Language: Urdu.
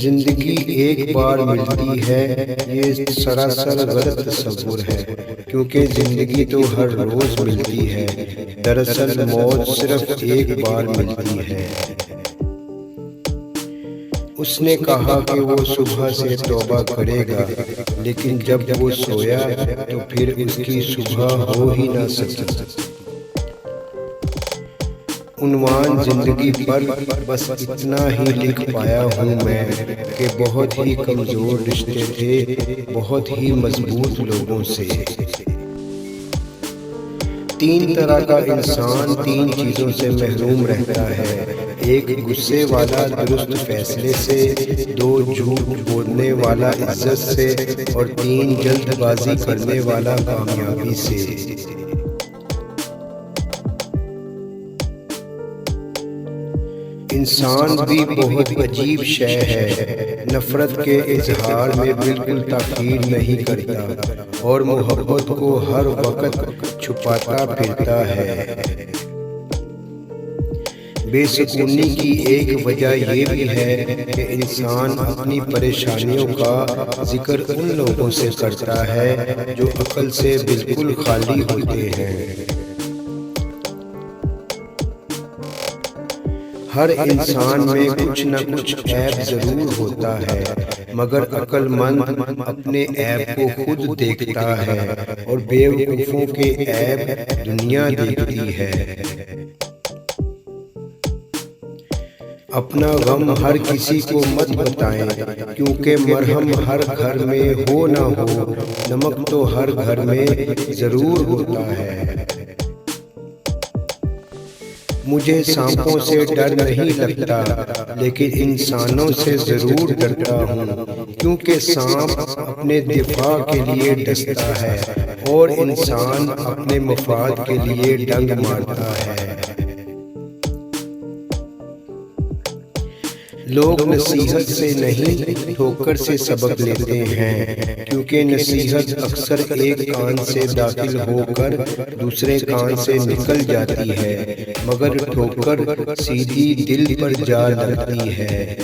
زندگی ایک بار ملتی ہے، یہ سراسر غلط تصور ہے، کیونکہ زندگی تو ہر روز ملتی ہے۔ دراصل موت صرف ایک بار ملتی ہے۔ اس نے کہا کہ وہ صبح سے توبہ کرے گا، لیکن جب وہ سویا تو پھر اس کی صبح ہو ہی نہ سکی۔ عنوان زندگی پر بس اتنا ہی لکھ پایا ہوں میں کہ بہت ہی کمزور رشتے تھے، بہت ہی مضبوط لوگوں سے۔ تین طرح کا انسان تین چیزوں سے محروم رہتا ہے: ایک غصے والا درست فیصلے سے، دو جھوٹ بولنے والا عزت سے، اور تین جلد بازی کرنے والا کامیابی سے۔ انسان بھی بہت عجیب شے ہے، نفرت کے اظہار میں بالکل تاخیر نہیں کرتا اور محبت کو ہر وقت چھپاتا پھرتا ہے۔ بے سکونی کی ایک وجہ یہ بھی ہے کہ انسان اپنی پریشانیوں کا ذکر ان لوگوں سے کرتا ہے جو عقل سے بالکل خالی ہوتے ہیں۔ ہر انسان میں کچھ نہ کچھ عیب ضرور ہوتا ہے، مگر عقل مند اپنے عیب کو خود دیکھتا ہے اور بیوقوفوں کے عیب دنیا دیکھتی ہے۔ اپنا غم ہر کسی کو مت بتائیں، کیونکہ مرہم ہر گھر میں ہو نہ ہو، نمک تو ہر گھر میں ضرور ہوتا ہے۔ مجھے سانپوں سے ڈر نہیں لگتا، لیکن انسانوں سے ضرور ڈرتا ہوں، کیونکہ سانپ اپنے دفاع کے لیے ڈستا ہے اور انسان اپنے مفاد کے لیے ڈنگ مارتا ہے۔ لوگ نصیحت سے نہیں، ٹھوکر سے سبق لیتے ہیں، کیونکہ نصیحت اکثر ایک کان سے داخل ہو کر دوسرے کان سے نکل جاتی ہے، مگر ٹھوکر سیدھی دل پر جا لگتی ہے۔